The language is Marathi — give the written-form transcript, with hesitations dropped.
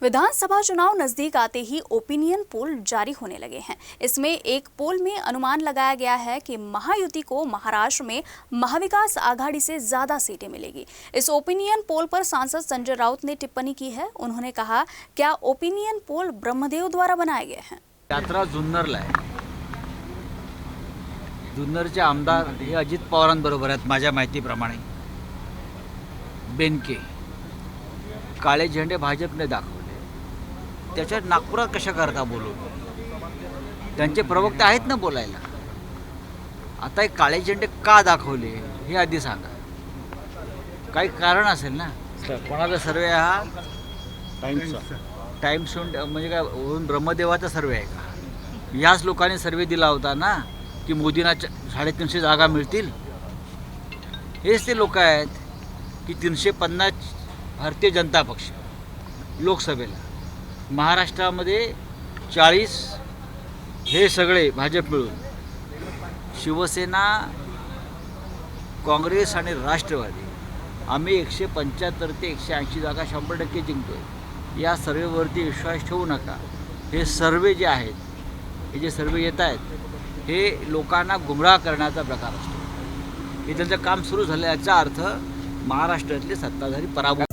विधानसभा चुनाव नजदीक आते ही ओपिनियन पोल जारी होने लगे हैं। इसमें एक पोल में अनुमान लगाया गया है कि महायुति को महाराष्ट्र में महाविकास आघाड़ी से ज्यादा सीटें मिलेगी। इस ओपिनियन पोल पर सांसद संजय राउत ने टिप्पणी की है। उन्होंने कहा, क्या ओपिनियन पोल ब्रह्मदेव द्वारा बनाए गए हैं? यात्रा जुन्नरला आहे। जुन्नरचे आमदार हे अजित पवारांबरोबर आहेत माझ्या माहितीप्रमाणे। बेनके काळे झेंडे भाजपने दाखवले, त्याच्यात नागपुरात कशा करता बोलून? त्यांचे प्रवक्ते आहेत ना बोलायला। आता हे काळे झेंडे का दाखवले हे आधी सांगा। काही कारण असेल ना। कोणाचा सर्वे हा टाइम्स म्हणजे काय ब्रह्मदेवाचा सर्वे आहे का? याच लोकांनी सर्वे दिला होता ना की मोदींना 350 जागा मिळतील। हेच ते लोक आहेत की 350 भारतीय जनता पक्ष लोकसभेला, महाराष्ट्रामध्ये 40 हे सगळे भाजप मिळून, शिवसेना, काँग्रेस आणि राष्ट्रवादी आम्ही 175 ते 180 जागा 100% जिंकतोय। या सर्वेवरती विश्वास ठेवू नका। हे सर्वे जे आहेत, हे जे सर्वे येत आहेत, हे लोकांना गुमराह करण्याचा प्रकार असतो। हे त्यांचं काम सुरू झालं, याचा अर्थ महाराष्ट्रातले सत्ताधारी पराभूत